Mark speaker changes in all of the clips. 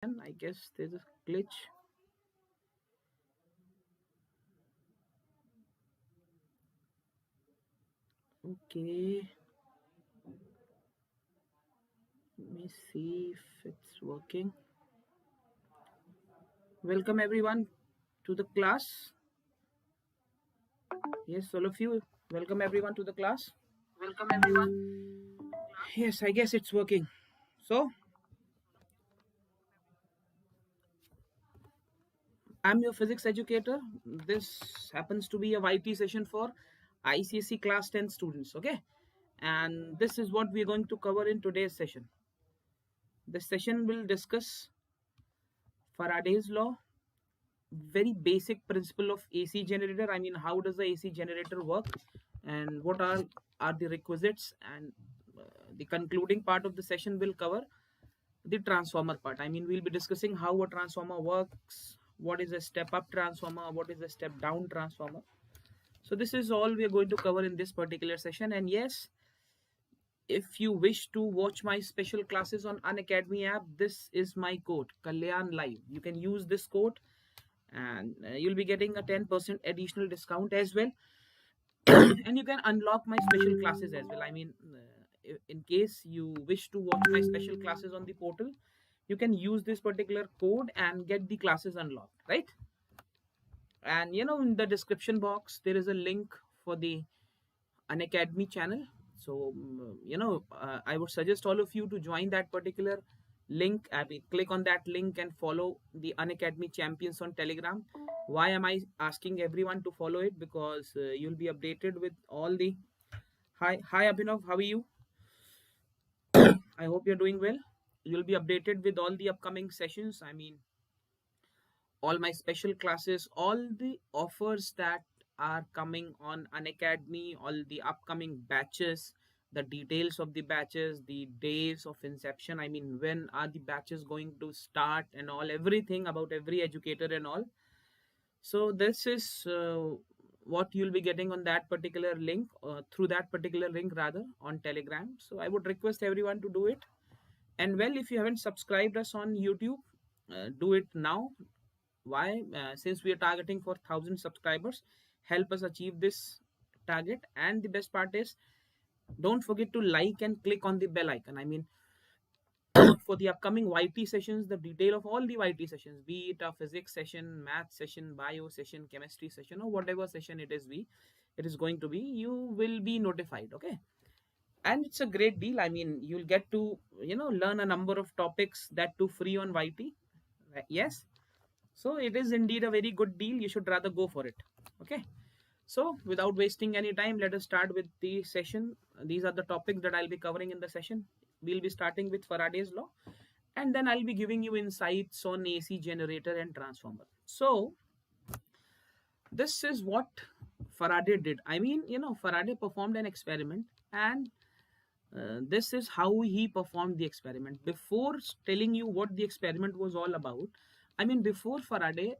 Speaker 1: And I guess there's a glitch. Okay, let me see if it's working. Welcome everyone to the class. Yes, all of you. Welcome everyone to the class.
Speaker 2: Welcome everyone.
Speaker 1: Yes, I guess it's working. So, I'm your physics educator. This happens to be a YT session for ICSE Class 10 students. Okay, and this is what we're going to cover in today's session. This session will discuss Faraday's law, very basic principle of AC generator. I mean, how does the AC generator work, and what are the requisites? And the concluding part of the session will cover the transformer part. I mean, we'll be discussing how a transformer works, what is a step up transformer, what is a step down transformer. So this is all we are going to cover in this particular session. And yes, if you wish to watch my special classes on Unacademy app, this is my code, Kalyan Live. You can use this code and you'll be getting a 10% additional discount as well. And you can unlock my special classes as well. I mean, in case you wish to watch my special classes on the portal, you can use this particular code and get the classes unlocked, right? And in the description box there is a link for the Unacademy channel. So I would suggest all of you to join that particular link. I mean, click on that link and follow the Unacademy champions on Telegram. Why am I asking everyone to follow it? Because you'll be updated with all the hi Abhinav, how are you? I hope you're doing well. You'll be updated with all the upcoming sessions. I mean, all my special classes, all the offers that are coming on Unacademy, all the upcoming batches, the details of the batches, the days of inception. I mean, when are the batches going to start and all, everything about every educator and all. So this is what you'll be getting on that particular link, through that particular link rather, on Telegram. So I would request everyone to do it. And well, if you haven't subscribed us on YouTube, do it now. Why? Since we are targeting for 1,000 subscribers, help us achieve this target. And the best part is, don't forget to like and click on the bell icon. I mean, for the upcoming YT sessions, the detail of all the YT sessions, be it a physics session, math session, bio session, chemistry session, or whatever session it is going to be, you will be notified. Okay. And it's a great deal. I mean, you'll get to learn a number of topics, that too free on YT. Yes. So it is indeed a very good deal. You should rather go for it. Okay. So without wasting any time, let us start with the session. These are the topics that I'll be covering in the session. We'll be starting with Faraday's law, and then I'll be giving you insights on AC generator and transformer. So this is what Faraday did. I mean, Faraday performed an experiment, and this is how he performed the experiment. Before telling you what the experiment was all about, I mean, before Faraday,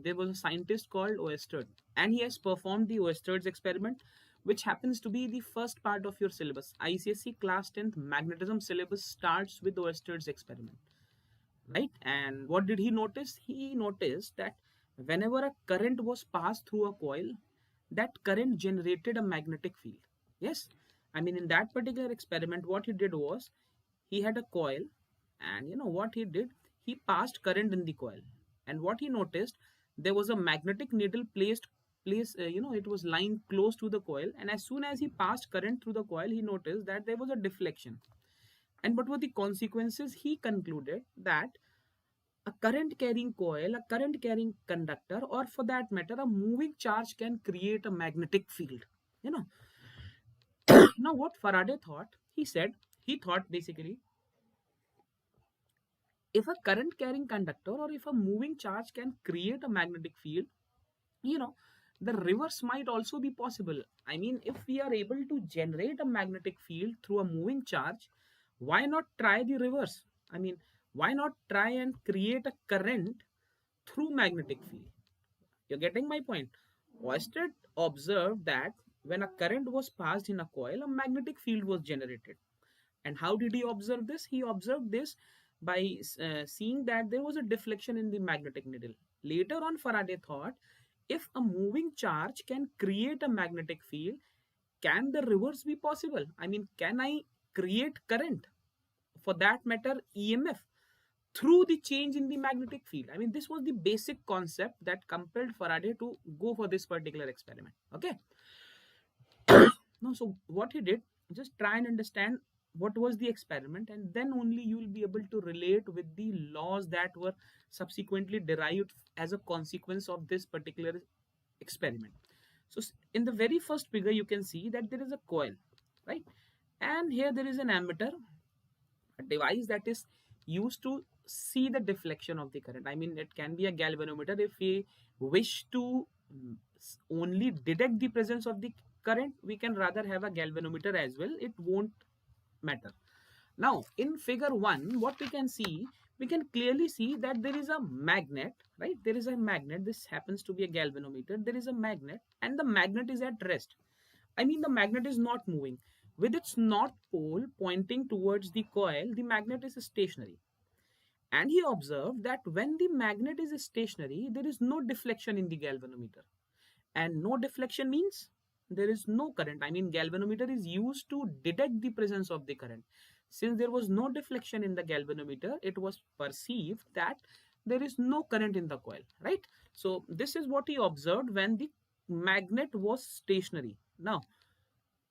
Speaker 1: there was a scientist called Oersted, and he has performed the Oersted's experiment, which happens to be the first part of your syllabus. ICSE Class 10th Magnetism syllabus starts with Oersted's experiment, right? And what did he notice? He noticed that whenever a current was passed through a coil, that current generated a magnetic field. Yes, I mean, in that particular experiment, what he did was, he had a coil, and what he did, he passed current in the coil, and what he noticed, there was a magnetic needle it was lying close to the coil, and as soon as he passed current through the coil, he noticed that there was a deflection. And what were the consequences? He concluded that a current carrying coil, a current carrying conductor, or for that matter, a moving charge can create a magnetic field. You know, now what Faraday thought, he thought basically, if a current carrying conductor or if a moving charge can create a magnetic field, you know, the reverse might also be possible. I mean, if we are able to generate a magnetic field through a moving charge, why not try the reverse? I mean, why not try and create a current through magnetic field? You're getting my point. Oersted observed that when a current was passed in a coil, a magnetic field was generated. And how did he observe this? He observed this by seeing that there was a deflection in the magnetic needle. Later on, Faraday thought, if a moving charge can create a magnetic field, can the reverse be possible? I mean, can I create current, for that matter EMF, through the change in the magnetic field? I mean, this was the basic concept that compelled Faraday to go for this particular experiment. Okay. Now, so what he did, just try and understand what was the experiment, and then only you will be able to relate with the laws that were subsequently derived as a consequence of this particular experiment. So in the very first figure, you can see that there is a coil, right? And here there is an ammeter, a device that is used to see the deflection of the current. I mean, it can be a galvanometer if we wish to only detect the presence of the current. We can rather have a galvanometer as well, it won't matter. Now in figure 1, what we can see, we can clearly see that there is a magnet, right? There is a magnet. This happens to be a galvanometer. There is a magnet, and the magnet is at rest. I mean, the magnet is not moving. With its north pole pointing towards the coil, the magnet is stationary. And he observed that when the magnet is stationary, there is no deflection in the galvanometer. And no deflection means there is no current. I mean, galvanometer is used to detect the presence of the current. Since there was no deflection in the galvanometer, it was perceived that there is no current in the coil, right? So this is what he observed when the magnet was stationary. Now,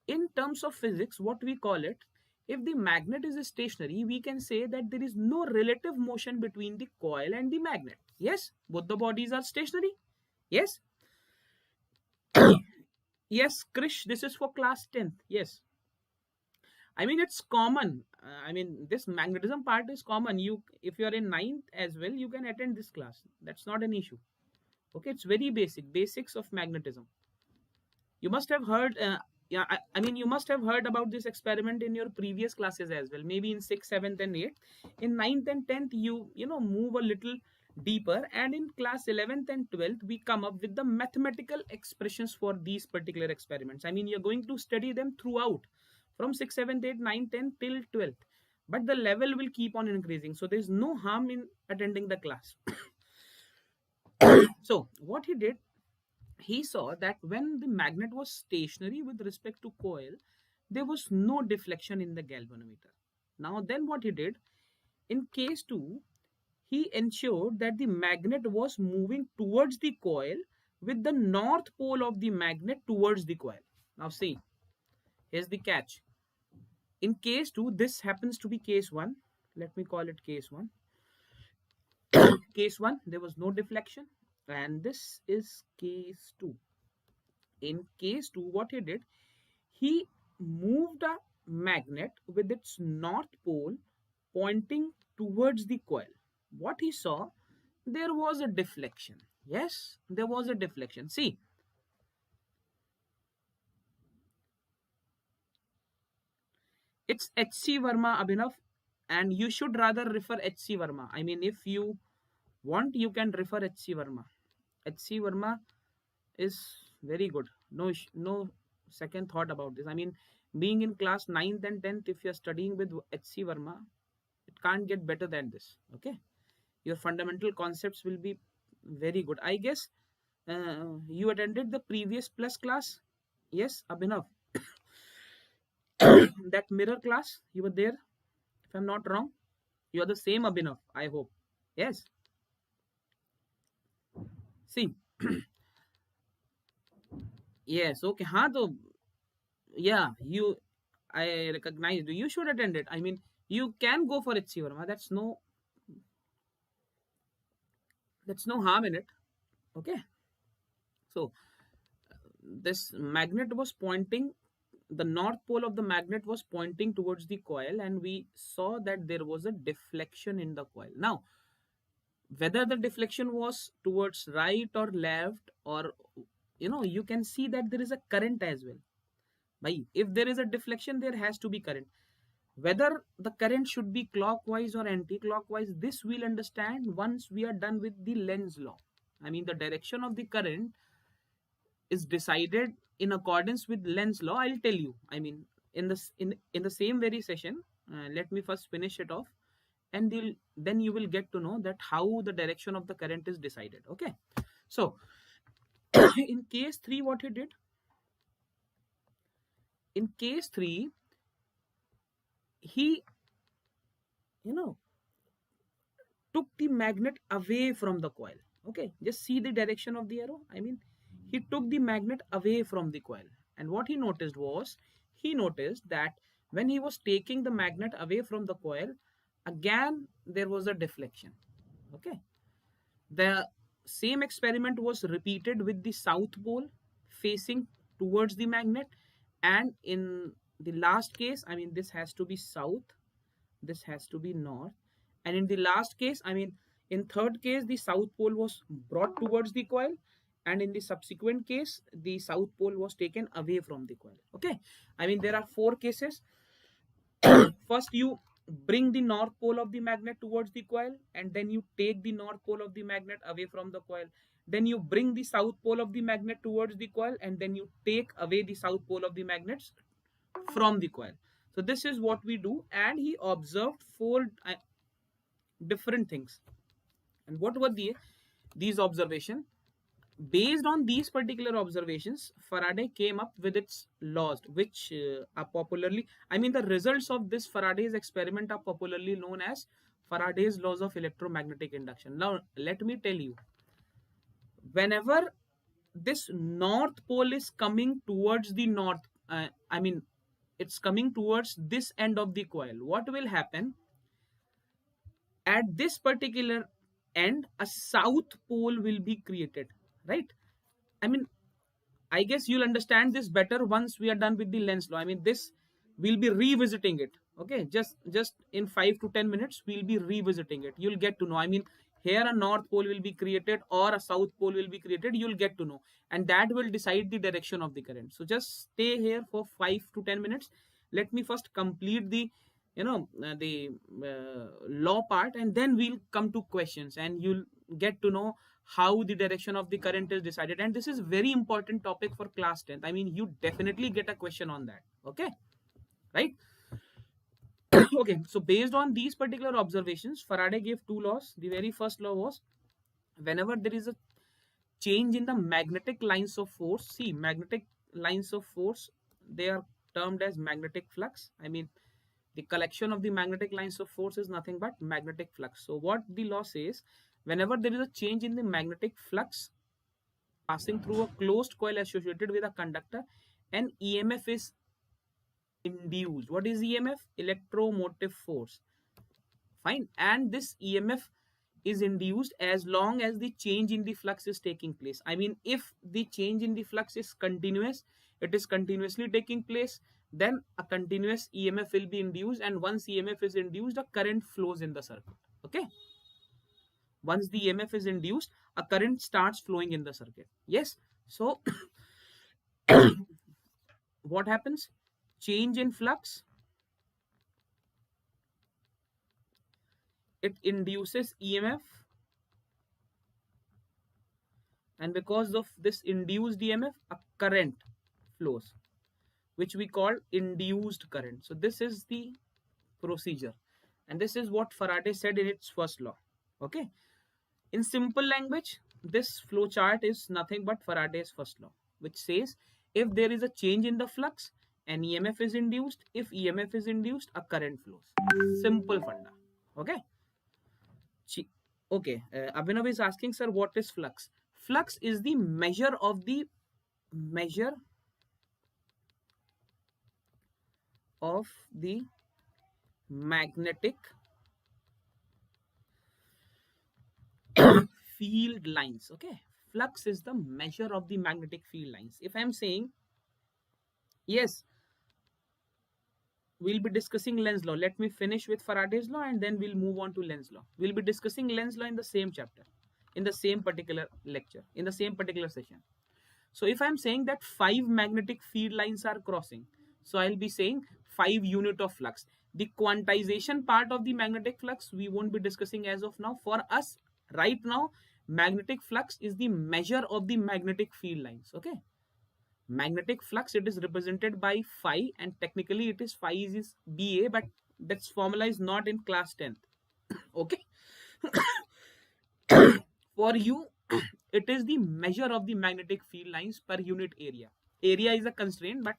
Speaker 1: in terms of physics, what we call it, if the magnet is stationary, we can say that there is no relative motion between the coil and the magnet. Yes, both the bodies are stationary. Yes. Yes, Krish, this is for class 10th. Yes. I mean, it's common. I mean, this magnetism part is common. If you are in 9th as well, you can attend this class. That's not an issue. Okay, it's very basics of magnetism. You must have heard, I mean, you must have heard about this experiment in your previous classes as well. Maybe in 6th, 7th, and 8th. In 9th and 10th, you move a little deeper, and in class 11th and 12th, we come up with the mathematical expressions for these particular experiments. I mean, you're going to study them throughout from 6th, 7th, 8th, 9th, 10th till 12th. But the level will keep on increasing. So there's no harm in attending the class. So what he did, he saw that when the magnet was stationary with respect to coil, there was no deflection in the galvanometer. Now then what he did, in case 2, he ensured that the magnet was moving towards the coil with the north pole of the magnet towards the coil. Now see, here's the catch. In case 2, this happens to be case 1. Let me call it case 1. Case 1, there was no deflection, and this is case 2. In case 2, what he did, he moved a magnet with its north pole pointing towards the coil. What he saw, there was a deflection. Yes, there was a deflection. See, it's H.C. Verma, Abhinav, and you should rather refer H.C. Verma. I mean, if you want, you can refer H.C. Verma. H.C. Verma is very good. No second thought about this. I mean, being in class 9th and 10th, if you're studying with H.C. Verma, it can't get better than this. Okay, your fundamental concepts will be very good. I guess you attended the previous plus class. Yes, Abhinav. That mirror class, you were there, if I'm not wrong. You're the same Abhinav, I hope. Yes. See. Yes, okay. Yeah, I recognize you should attend it. I mean, you can go for H.C. Verma. That's no harm in it. Okay. So this magnet was pointing, the north pole of the magnet was pointing towards the coil, and we saw that there was a deflection in the coil. Now, whether the deflection was towards right or left, or you can see that there is a current as well. If there is a deflection, there has to be current. Whether the current should be clockwise or anti-clockwise, this we'll understand once we are done with the Lenz's law. I mean, the direction of the current is decided in accordance with Lenz's law. I'll tell you. I mean, in the same very session, let me first finish it off, and then you will get to know that how the direction of the current is decided. Okay, so in case 3, what he did, in case 3, he, you know, took the magnet away from the coil. Okay, just see the direction of the arrow. I mean, he took the magnet away from the coil, and what he noticed was, he noticed that when he was taking the magnet away from the coil, again there was a deflection. Okay, the same experiment was repeated with the south pole facing towards the magnet, and in the last case, I mean, this has to be south, this has to be north, and in the last case, I mean, in third case, the south pole was brought towards the coil, and in the subsequent case, the south pole was taken away from the coil. Okay, I mean, there are 4 cases. First, you bring the north pole of the magnet towards the coil, and then you take the north pole of the magnet away from the coil. Then you bring the south pole of the magnet towards the coil, and then you take away the south pole of the magnets from the coil. So this is what we do, and he observed 4 different things. And what were these observations? Based on these particular observations, Faraday came up with its laws, which are popularly, I mean, the results of this Faraday's experiment are popularly known as Faraday's laws of electromagnetic induction. Now, let me tell you, whenever this north pole is coming towards the north, I mean, it's coming towards this end of the coil, what will happen? At this particular end, a south pole will be created, right? I mean, I guess you'll understand this better once we are done with the Lenz law. I mean, this we'll be revisiting it. Okay, just in 5 to 10 minutes, we'll be revisiting it. You'll get to know. I mean, here a north pole will be created or a south pole will be created. You'll get to know, and that will decide the direction of the current. So just stay here for 5 to 10 minutes. Let me first complete the law part, and then we'll come to questions, and you'll get to know how the direction of the current is decided. And this is very important topic for class 10th. I mean, you definitely get a question on that. Okay, right? Okay, so based on these particular observations, Faraday gave 2 laws. The very first law was, whenever there is a change in the magnetic lines of force, see, magnetic lines of force, they are termed as magnetic flux. I mean, the collection of the magnetic lines of force is nothing but magnetic flux. So what the law says, whenever there is a change in the magnetic flux passing through a closed coil associated with a conductor, an EMF is induced. What is EMF? Electromotive force. Fine. And this EMF is induced as long as the change in the flux is taking place. I mean, if the change in the flux is continuous, it is continuously taking place, then a continuous EMF will be induced, and once EMF is induced, a current flows in the circuit. Okay, once the EMF is induced, a current starts flowing in the circuit. Yes, so what happens? Change in flux, it induces EMF, and because of this induced EMF, a current flows, which we call induced current. So this is the procedure, and this is what Faraday said in its first law. Okay, in simple language, this flow chart is nothing but Faraday's first law, which says if there is a change in the flux, an EMF is induced. If EMF is induced, a current flows. Simple funda. Okay. Okay. Abhinav is asking, sir, what is flux? Flux is the measure of the magnetic field lines. Okay, flux is the measure of the magnetic field lines. If I'm saying, yes, we'll be discussing Lenz law. Let me finish with Faraday's law, and then we'll move on to Lenz law. We'll be discussing Lenz law in the same chapter, in the same particular lecture, in the same particular session. So if I'm saying that 5 magnetic field lines are crossing, so I'll be saying 5 unit of flux. The quantization part of the magnetic flux we won't be discussing as of now. For us right now, magnetic flux is the measure of the magnetic field lines. Okay, magnetic flux, it is represented by phi, and technically it is phi is BA, but that's formula is not in class 10th. Okay. For you, it is the measure of the magnetic field lines per unit area. Area is a constraint, but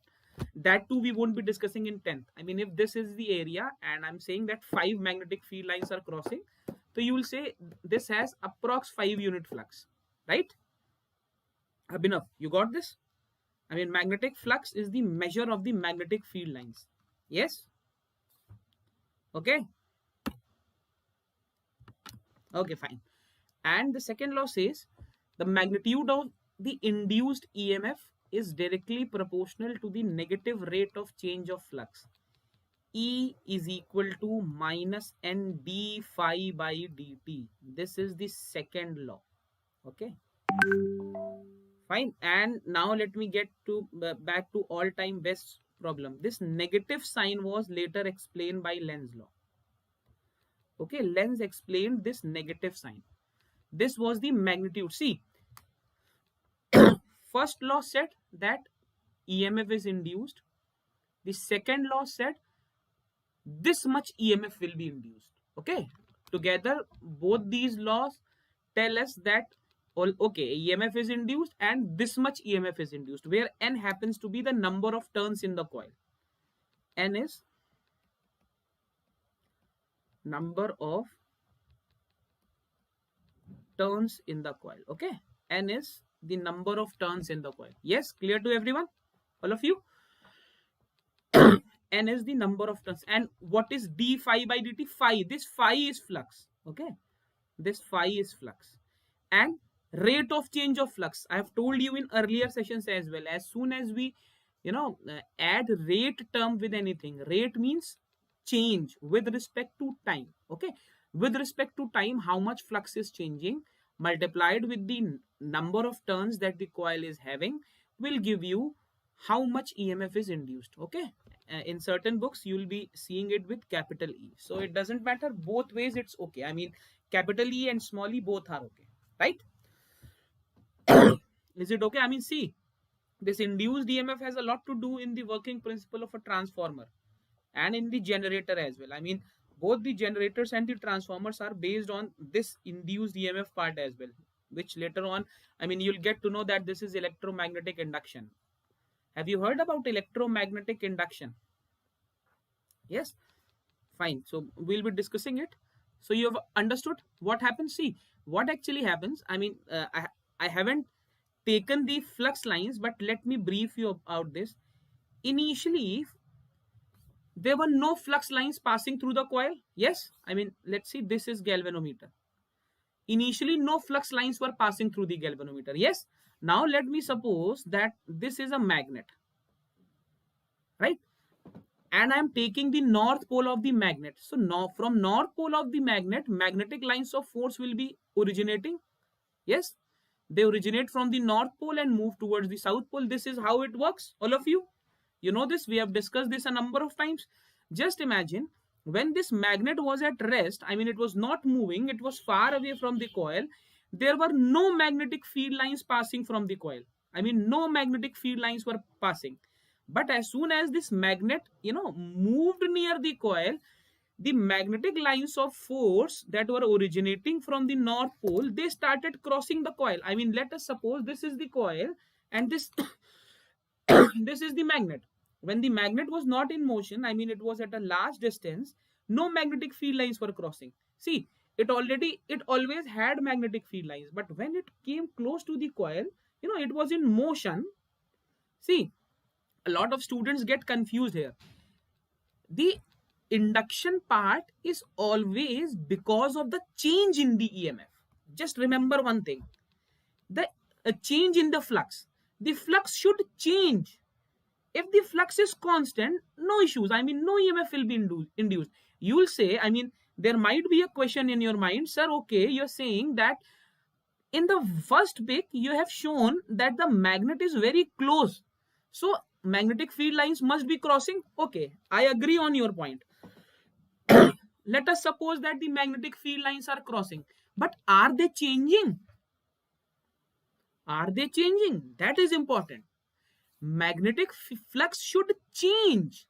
Speaker 1: that too we won't be discussing in 10th. I mean, if this is the area and I'm saying that 5 magnetic field lines are crossing, so you will say this has approx 5 unit flux, right? Abhinav, you got this? I mean, magnetic flux is the measure of the magnetic field lines. Yes? Okay? Okay, fine. And the second law says the magnitude of the induced EMF is directly proportional to the negative rate of change of flux. E is equal to minus n d phi by dt. This is the second law. Okay. Fine. And now let me get to back to all-time best problem. This negative sign was later explained by Lenz's law. Okay, Lenz explained this negative sign. This was the magnitude. See, first law said that EMF is induced. The second law said this much EMF will be induced. Okay, together both these laws tell us that okay, EMF is induced and this much EMF is induced, where N happens to be the number of turns in the coil. N is number of turns in the coil. Okay, N is the number of turns in the coil. Yes, clear to everyone? All of you? N is the number of turns. And what is d phi by dt? Phi. This phi is flux. Okay, this phi is flux. And rate of change of flux, I have told you in earlier sessions as well. As soon as we add rate term with anything, rate means change with respect to time. Okay, with respect to time, how much flux is changing multiplied with the number of turns that the coil is having will give you how much EMF is induced. Okay, in certain books you will be seeing it with capital E, so it doesn't matter, both ways it's okay. I mean, capital E and small e both are okay, right? Is it okay? I mean, see, this induced EMF has a lot to do in the working principle of a transformer and in the generator as well. I mean, both the generators and the transformers are based on this induced EMF part as well, which later on, I mean, you'll get to know that this is electromagnetic induction. Have you heard about electromagnetic induction? Yes? Fine. So we'll be discussing it. So you have understood what happens? See, what actually happens, I mean, I haven't taken the flux lines, but let me brief you about this. Initially, there were no flux lines passing through the coil. Yes, I mean, let's see, this is galvanometer. Initially, no flux lines were passing through the galvanometer. Yes. Now let me suppose that this is a magnet, right? And I'm taking the north pole of the magnet. So now from north pole of the magnet, magnetic lines of force will be originating. Yes, they originate from the north pole and move towards the south pole. This is how it works. All of you know this. We have discussed this a number of times. Just imagine when this magnet was at rest, I mean, it was not moving, it was far away from the coil. There were no magnetic field lines passing from the coil. I mean, no magnetic field lines were passing. But as soon as this magnet, moved near the coil, the magnetic lines of force that were originating from the north pole, they started crossing the coil. I mean, let us suppose this is the coil and this this is the magnet. When the magnet was not in motion, I mean, it was at a large distance, no magnetic field lines were crossing. See, it always had magnetic field lines, but when it came close to the coil, it was in motion. See, a lot of students get confused here. The induction part is always because of the change in the EMF. Just remember one thing, the change in the flux. The flux should change. If the flux is constant, no issues. I mean, no EMF will be induced. You will say, I mean, there might be a question in your mind, sir, okay, you're saying that in the first pic, you have shown that the magnet is very close. So magnetic field lines must be crossing. Okay, I agree on your point. Let us suppose that the magnetic field lines are crossing. But are they changing? Are they changing? That is important. Magnetic flux should change.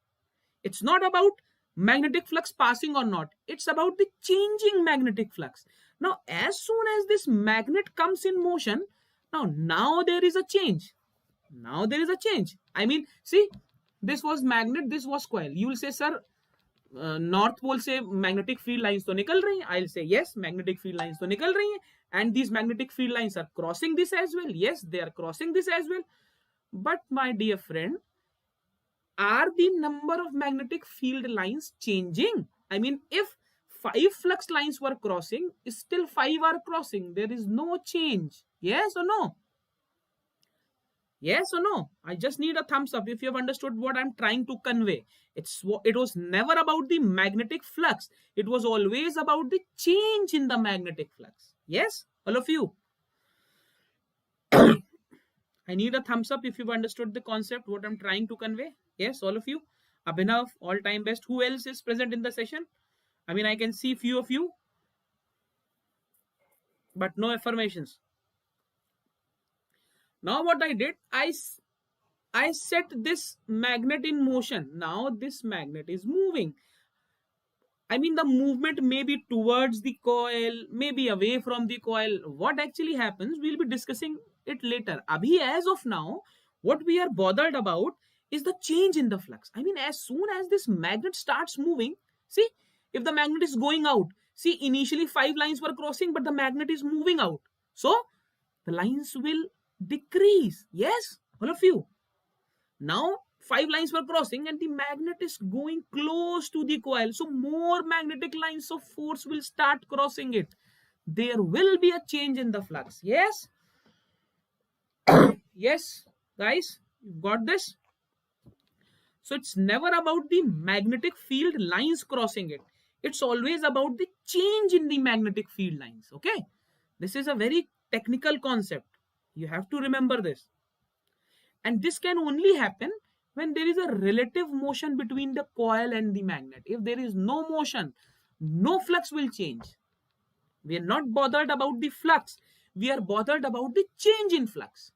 Speaker 1: It's not about magnetic flux passing or not. It's about the changing magnetic flux. Now, as soon as this magnet comes in motion, now there is a change. Now there is a change. I mean, see, this was magnet, this was coil. You will say, sir, north pole से magnetic field lines तो निकल रही हैं. आई से yes, magnetic field lines तो निकल रही हैं, and these magnetic field lines are crossing this as well. Yes, they are crossing this as well. But my dear friend, are the number of magnetic field lines changing? I mean, if 5 flux lines were crossing, still 5 are crossing. There is no change. Yes or no? Yes or no? I just need a thumbs up if you have understood what I'm trying to convey. It was never about the magnetic flux. It was always about the change in the magnetic flux. Yes, all of you. I need a thumbs up if you've understood the concept, what I'm trying to convey. Yes, all of you. Abhinav, all time best. Who else is present in the session? I mean, I can see few of you, but no affirmations. Now what I did, I set this magnet in motion. Now this magnet is moving. I mean, the movement may be towards the coil, maybe away from the coil. What actually happens, we'll be discussing it later. Abhi, as of now, what we are bothered about is the change in the flux. I mean, as soon as this magnet starts moving, see, if the magnet is going out, see, initially 5 lines were crossing, but the magnet is moving out. So, the lines will decrease. Yes, all of you. Now, 5 lines were crossing and the magnet is going close to the coil. So, more magnetic lines of force will start crossing it. There will be a change in the flux. Yes? Yes, guys, you got this? So, it's never about the magnetic field lines crossing it. It's always about the change in the magnetic field lines. Okay? This is a very technical concept. You have to remember this. And this can only happen when there is a relative motion between the coil and the magnet. If there is no motion, no flux will change. We are not bothered about the flux. We are bothered about the change in flux.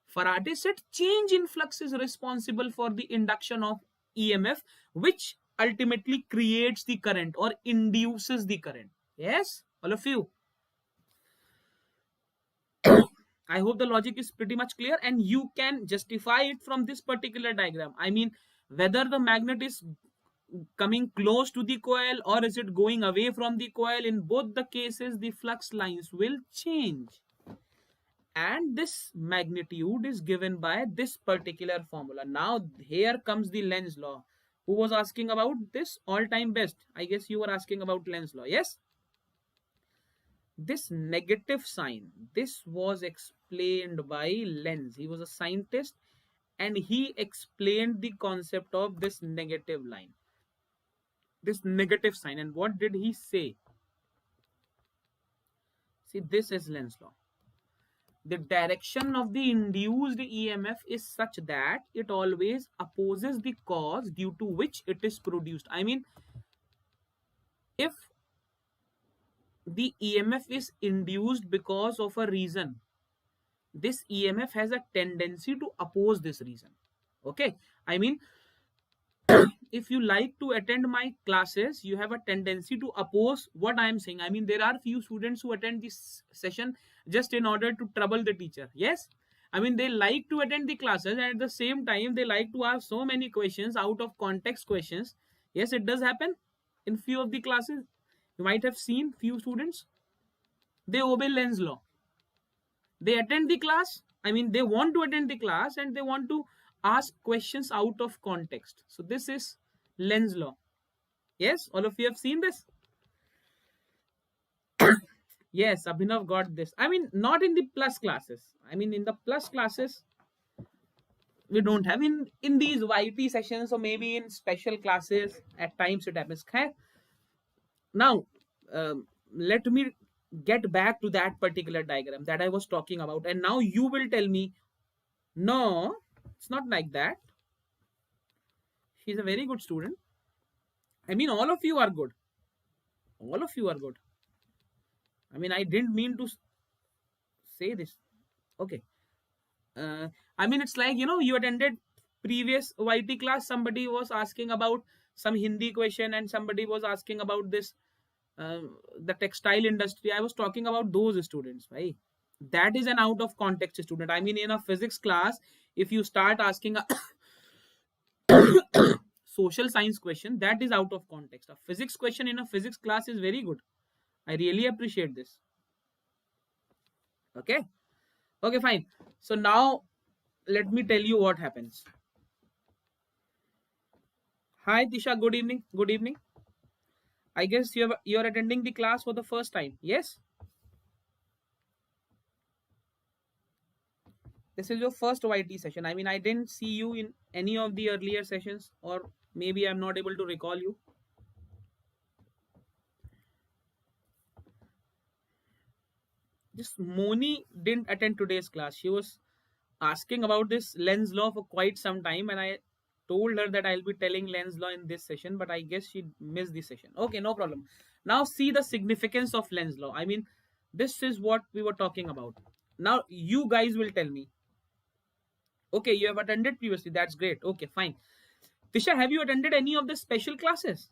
Speaker 1: Faraday said change in flux is responsible for the induction of EMF, which ultimately creates the current or induces the current. Yes, all of you. I hope the logic is pretty much clear and you can justify it from this particular diagram. I mean, whether the magnet is coming close to the coil or is it going away from the coil, in both the cases, the flux lines will change. And this magnitude is given by this particular formula. Now, here comes the Lenz law. Who was asking about this? All-time best. I guess you were asking about Lenz law. Yes? This negative sign, this was explained by Lenz. He was a scientist and he explained the concept of this negative line, this negative sign. And what did he say? See, this is Lenz law. The direction of the induced EMF is such that it always opposes the cause due to which it is produced. I mean, if the EMF is induced because of a reason, this EMF has a tendency to oppose this reason. Okay, I mean, if you like to attend my classes, you have a tendency to oppose what I am saying. I mean, there are few students who attend this session just in order to trouble the teacher. Yes, I mean, they like to attend the classes and at the same time they like to ask so many questions, out of context questions. Yes, it does happen in few of the classes. You might have seen few students, they obey Lenz law. They attend the class. I mean, they want to attend the class and they want to ask questions out of context. So this is Lenz law. Yes, all of you have seen this. Yes, Abhinav got this. I mean, not in the plus classes. I mean, in the plus classes, we don't have in these YT sessions or maybe in special classes. At times it happens. Now, let me get back to that particular diagram that I was talking about. And now you will tell me, no, it's not like that. She's a very good student. I mean, all of you are good. All of you are good. I mean, I didn't mean to say this. Okay. I mean, it's like, you attended previous YT class. Somebody was asking about some Hindi question and somebody was asking about this, the textile industry. I was talking about those students, right? That is an out of context student. I mean, in a physics class, if you start asking a social science question, that is out of context. A physics question in a physics class is very good. I really appreciate this. Okay. Okay, fine. So now let me tell you what happens. Hi Tisha, good evening. Good evening. I guess you're attending the class for the first time. Yes? This is your first YT session. I mean, I didn't see you in any of the earlier sessions, or maybe I'm not able to recall you. Just Moni didn't attend today's class. She was asking about this lens law for quite some time, and I told her that I'll be telling lens law in this session, but I guess she missed the session. Okay, no problem. Now see the significance of lens law. I mean, this is what we were talking about. Now you guys will tell me. Okay, you have attended previously. That's great. Okay, fine. Tisha, have you attended any of the special classes?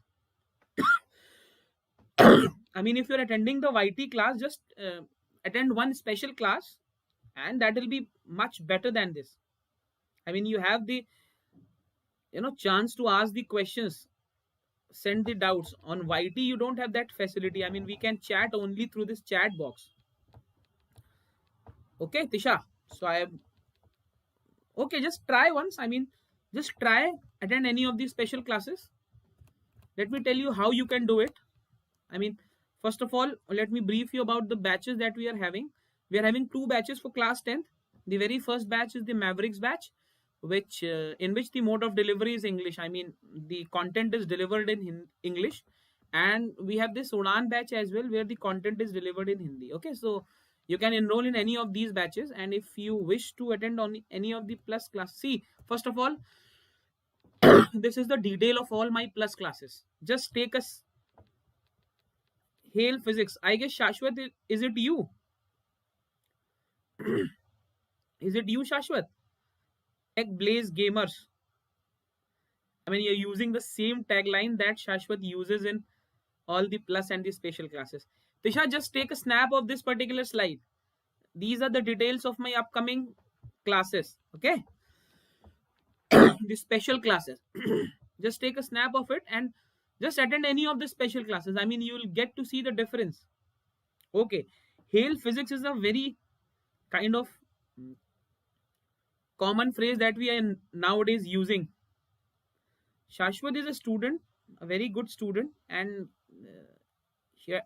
Speaker 1: I mean, if you're attending the YT class, just attend one special class, and that will be much better than this. I mean, you have the chance to ask the questions, send the doubts. On YT you don't have that facility. I mean, we can chat only through this chat box. Okay, Tisha, so I am okay. Just try once. I mean, just try attend any of these special classes. Let me tell you how you can do it. I mean, first of all, let me brief you about the batches that we are having. We are having two batches for class 10th. The very first batch is the Mavericks batch, which in which the mode of delivery is English. I mean, the content is delivered in English, and we have this Udan batch as well, where the content is delivered in Hindi. Okay, so you can enroll in any of these batches, and if you wish to attend on any of the plus class, see, first of all, this is the detail of all my plus classes. Just take a Hail Physics. I guess Shashwat, is it you? Is it you, Shashwat? Tech Blaze Gamers. I mean, you're using the same tagline that Shashwat uses in all the plus and the special classes. Tisha, just take a snap of this particular slide. These are the details of my upcoming classes. Okay? The special classes. Just take a snap of it and just attend any of the special classes. I mean, you will get to see the difference. Okay. Hail Physics is a very kind of common phrase that we are nowadays using. Shashwat is a student, a very good student, and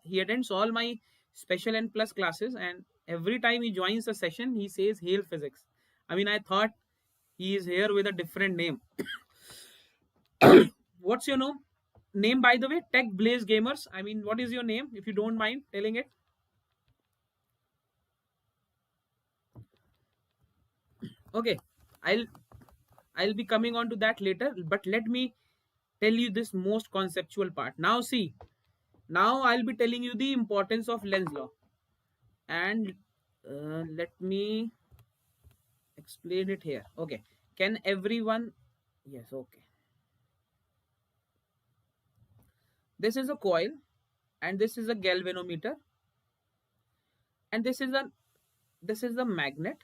Speaker 1: he attends all my special and plus classes, and every time he joins a session he says Hail Physics. I mean, I thought he is here with a different name. What's your name, by the way? Tech Blaze Gamers. I mean, what is your name, if you don't mind telling it? Okay, I'll be coming on to that later, but let me tell you this most conceptual part. Now see, now I'll be telling you the importance of lens law, and let me explain it here. Okay, can everyone? Yes, okay. This is a coil, and this is a galvanometer, and this is a magnet.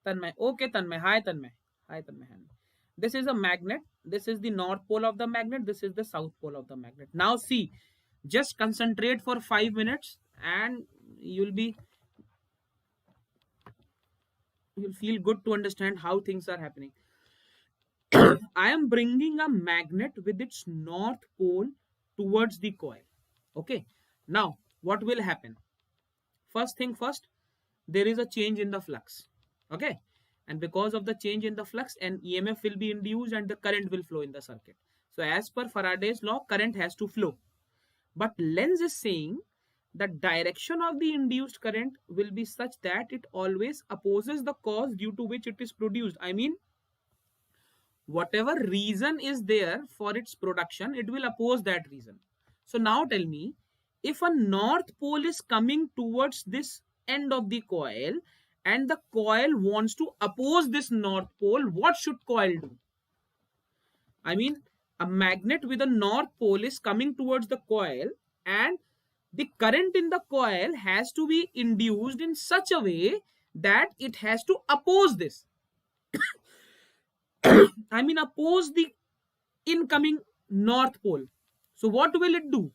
Speaker 1: Tanmay, okay, Tanmay, hi Tanmay, hi Tanmay. This is a magnet. This is the north pole of the magnet. This is the south pole of the magnet. Now see, just concentrate for 5 minutes, and you'll feel good to understand how things are happening. I am bringing a magnet with its north pole towards the coil. Okay. Now, what will happen? First thing first, there is a change in the flux. Okay. And because of the change in the flux, an EMF will be induced and the current will flow in the circuit. So, as per Faraday's law, current has to flow. But Lenz is saying the direction of the induced current will be such that it always opposes the cause due to which it is produced. I mean, whatever reason is there for its production, it will oppose that reason. So now tell me, if a north pole is coming towards this end of the coil and the coil wants to oppose this north pole, what should coil do? I mean, a magnet with a north pole is coming towards the coil, and the current in the coil has to be induced in such a way that it has to oppose this. I mean, oppose the incoming north pole. So what will it do?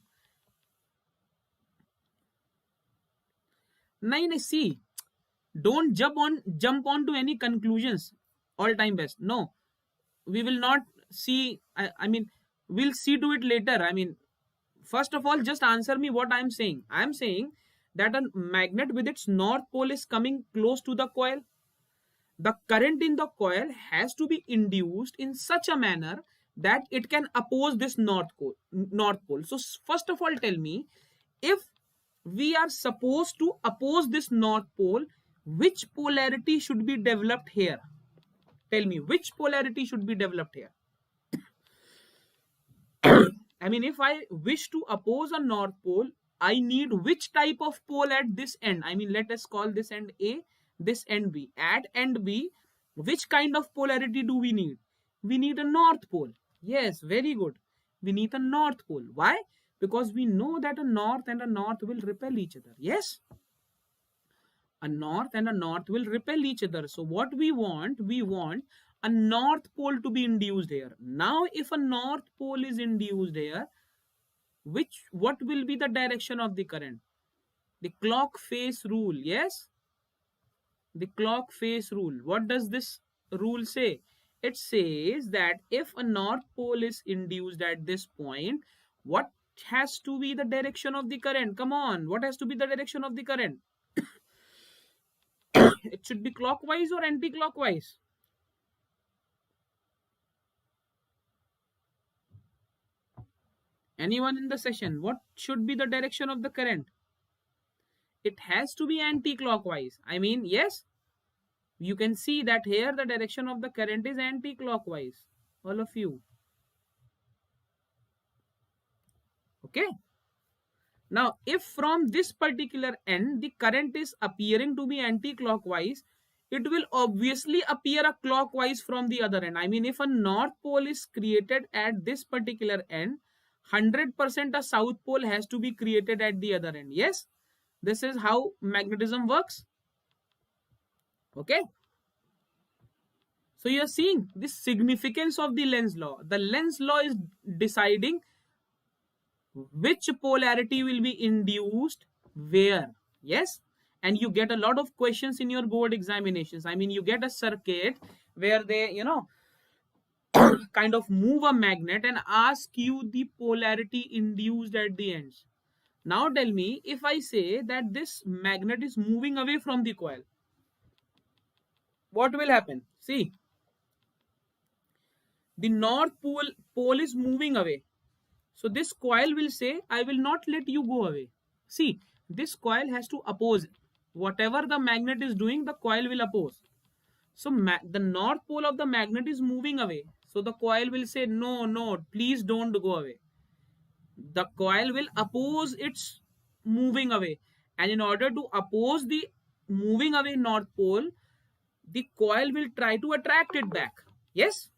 Speaker 1: Nahin, see, don't jump on to any conclusions. All time best. No, we will not see. I mean, we'll see to it later. I mean, first of all, just answer me what I'm saying. I'm saying that a magnet with its north pole is coming close to the coil. The current in the coil has to be induced in such a manner that it can oppose this north pole. So first of all, tell me, if we are supposed to oppose this north pole, which polarity should be developed here? Tell me, which polarity should be developed here? I mean, if I wish to oppose a north pole, I need which type of pole at this end? I mean, let us call this end A, this end B. At end B, which kind of polarity do we need? We need a north pole. Yes, very good. We need a north pole. Why? Because we know that a north and a north will repel each other. Yes? A north and a north will repel each other. So what we want a north pole to be induced here. Now, if a north pole is induced here, what will be the direction of the current? The clock face rule. Yes, the clock face rule. What does this rule say? It says that if a north pole is induced at this point, what has to be the direction of the current? Come on, what has to be the direction of the current? It should be clockwise or anti-clockwise? Anyone in the session, what should be the direction of the current? It has to be anti-clockwise. I mean, yes, you can see that here the direction of the current is anti-clockwise. All of you. Okay. Now, if from this particular end the current is appearing to be anti-clockwise, it will obviously appear a clockwise from the other end. I mean, if a north pole is created at this particular end, 100% a south pole has to be created at the other end. Yes, this is how magnetism works. Okay. So you're seeing the significance of the Lenz law. The Lenz law is deciding which polarity will be induced where. Yes, and you get a lot of questions in your board examinations. I mean, you get a circuit where they kind of move a magnet and ask you the polarity induced at the ends. Now tell me, if I say that this magnet is moving away from the coil, what will happen? See, the north pole is moving away. So this coil will say, I will not let you go away. See, this coil has to oppose. Whatever the magnet is doing, the coil will oppose. So the north pole of the magnet is moving away. So the coil will say, no, no, please don't go away. The coil will oppose its moving away. And in order to oppose the moving away north pole, the coil will try to attract it back. Yes?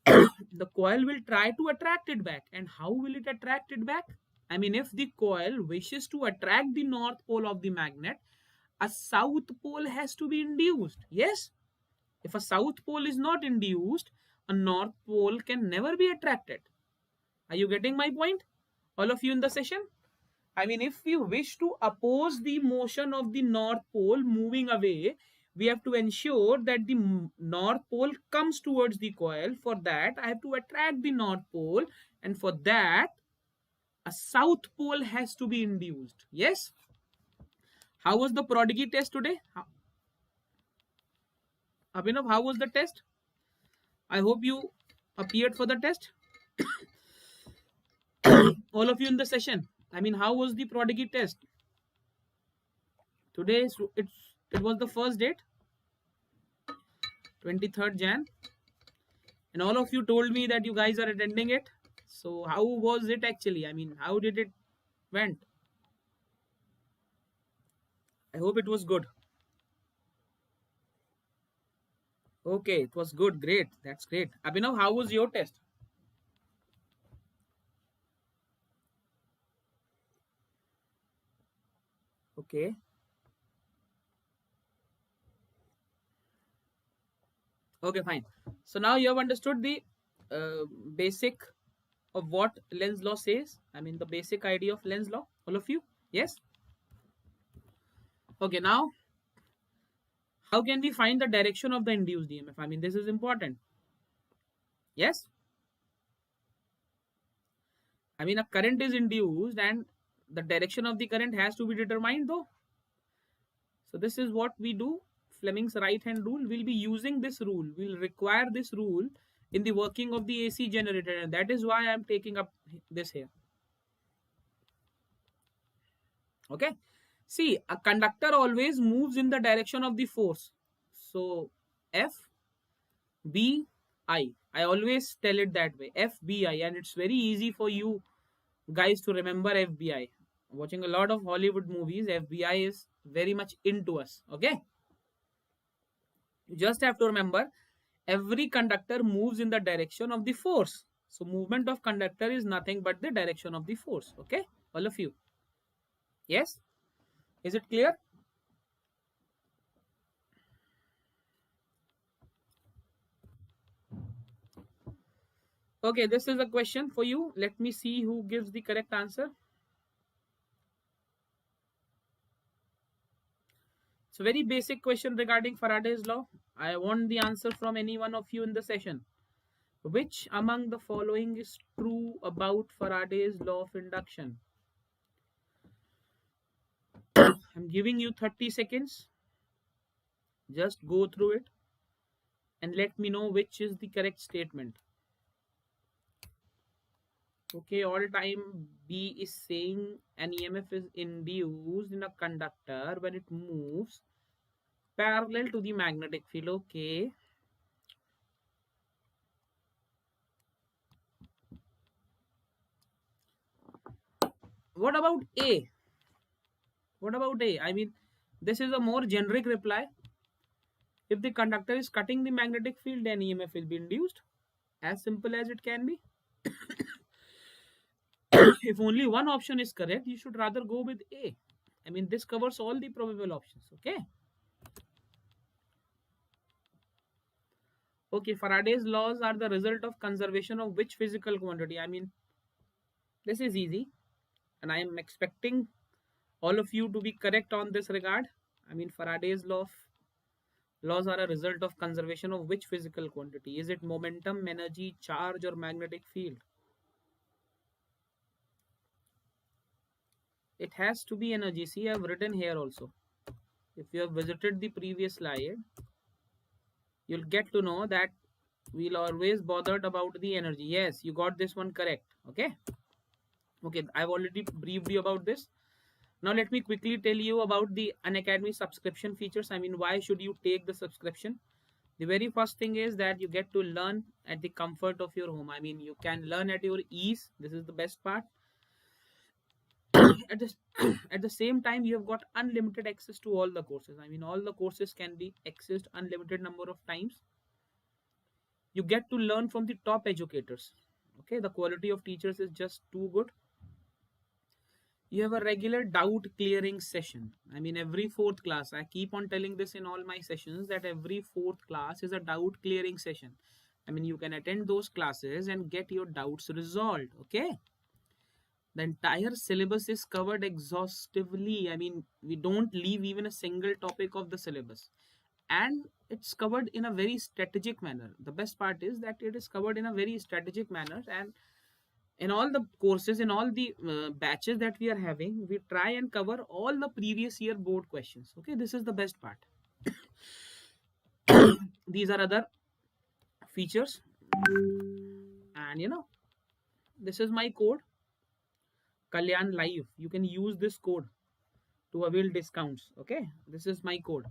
Speaker 1: The coil will try to attract it back. And how will it attract it back? I mean, if the coil wishes to attract the north pole of the magnet, a south pole has to be induced. Yes? If a south pole is not induced, a north pole can never be attracted. Are you getting my point? All of you in the session? I mean, if we wish to oppose the motion of the north pole moving away, we have to ensure that the north pole comes towards the coil. For that, I have to attract the north pole, and for that, a south pole has to be induced. Yes? How was the prodigy test today? Abhinav, how was the test? I hope you appeared for the test. All of you in the session. I mean, how was the prodigy test? Today it was the first date, 23rd Jan. And all of you told me that you guys are attending it. So how was it actually? I mean, how did it went? I hope it was good. Okay, it was good. Great. That's great. Abhinav, how was your test? Okay. Okay, fine. So now you have understood the basic of what Lenz's law says. I mean, the basic idea of Lenz's law, all of you? Yes? Okay, now how can we find the direction of the induced EMF? I mean, this is important. Yes? I mean, a current is induced and the direction of the current has to be determined though. So this is what we do. Fleming's right hand rule. We'll be using this rule. We'll require this rule in the working of the AC generator, and that is why I'm taking up this here. Okay. See, a conductor always moves in the direction of the force. So F B I. I always tell it that way. FBI, and it's very easy for you guys to remember FBI. Watching a lot of Hollywood movies, FBI is very much into us. Okay. You just have to remember every conductor moves in the direction of the force. So movement of conductor is nothing but the direction of the force. Okay, all of you. Yes, is it clear? Okay, this is a question for you. Let me see who gives the correct answer. It's a very basic question regarding Faraday's law. I want the answer from any one of you in the session. Which among the following is true about Faraday's law of induction? I'm giving you 30 seconds. Just go through it and let me know which is the correct statement. Okay, all time B is saying an EMF is induced in a conductor when it moves parallel to the magnetic field. Okay. What about A? What about A? I mean, this is a more generic reply. If the conductor is cutting the magnetic field, then EMF will be induced. As simple as it can be. If only one option is correct, you should rather go with A. I mean, this covers all the probable options. Okay. Okay, Faraday's laws are the result of conservation of which physical quantity? I mean, this is easy, and I am expecting all of you to be correct on this regard. I mean, Faraday's laws are a result of conservation of which physical quantity? Is it momentum, energy, charge, or magnetic field? It has to be energy. See, I've written here also. If you have visited the previous slide, you'll get to know that we'll always bothered about the energy. Yes, you got this one correct. Okay. Okay, I've already briefed you about this. Now let me quickly tell you about the Unacademy subscription features. I mean, why should you take the subscription? The very first thing is that you get to learn at the comfort of your home. I mean, you can learn at your ease. This is the best part. at, this, at the same time, you have got unlimited access to all the courses. I mean, all the courses can be accessed unlimited number of times. You get to learn from the top educators. Okay, the quality of teachers is just too good. You have a regular doubt clearing session. I mean, every fourth class, I keep on telling this in all my sessions, that every fourth class is a doubt clearing session. I mean, you can attend those classes and get your doubts resolved. Okay, the entire syllabus is covered exhaustively. I mean, we don't leave even a single topic of the syllabus, and it's covered in a very strategic manner. The best part is that it is covered in a very strategic manner, and in all the courses, in all the batches that we are having, we try and cover all the previous year board questions. Okay, this is the best part. These are other features, and this is my code, Kalyan Live. You can use this code to avail discounts. Okay, this is my code,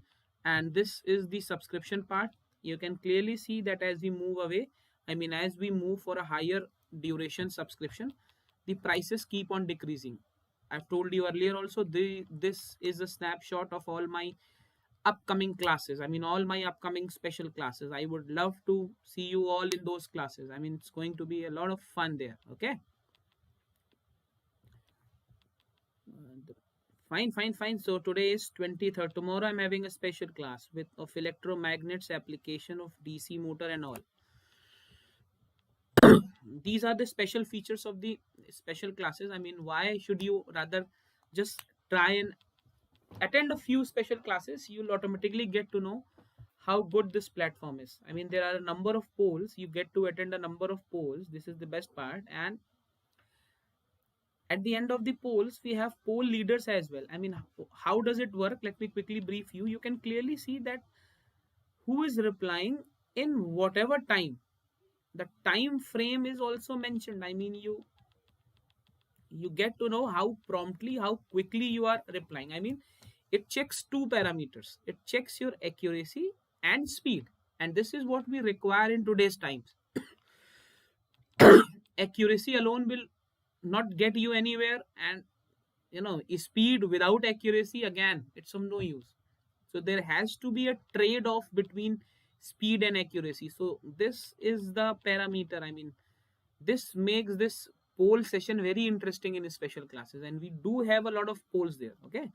Speaker 1: and this is the subscription part. You can clearly see that as we move away, I mean, as we move for a higher duration subscription, the prices keep on decreasing. I've told you earlier also, this is a snapshot of all my upcoming classes. I mean, all my upcoming special classes. I would love to see you all in those classes. I mean, it's going to be a lot of fun there. Okay. Fine. So today is 23rd. Tomorrow I'm having a special class with of electromagnets, application of DC motor and all. These are the special features of the special classes. I mean, why should you rather just try and attend a few special classes? You'll automatically get to know how good this platform is. I mean, there are a number of polls. You get to attend a number of polls. This is the best part. And at the end of the polls, we have poll leaders as well. I mean, how does it work? Let me quickly brief you. You can clearly see that who is replying in whatever time. The time frame is also mentioned. I mean, you get to know how promptly, how quickly you are replying. I mean, it checks two parameters. It checks your accuracy and speed. And this is what we require in today's times. Accuracy alone will not get you anywhere, and speed without accuracy, again, it's of no use. So there has to be a trade-off between speed and accuracy. So this is the parameter. I mean, this makes this poll session very interesting in special classes, and we do have a lot of polls there. Okay,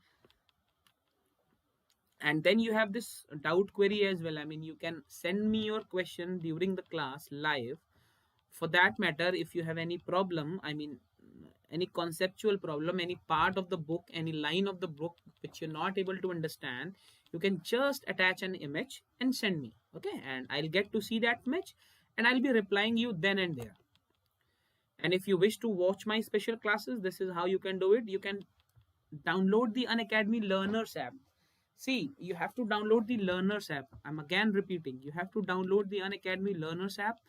Speaker 1: and then you have this doubt query as well. I mean, you can send me your question during the class live. For that matter, if you have any problem, I mean, any conceptual problem, any part of the book, any line of the book which you're not able to understand, you can just attach an image and send me. Okay, and I'll get to see that image and I'll be replying you then and there. And if you wish to watch my special classes, this is how you can do it. You can download the Unacademy Learners app. See, you have to download the Learners app. I'm again repeating, you have to download the Unacademy Learners app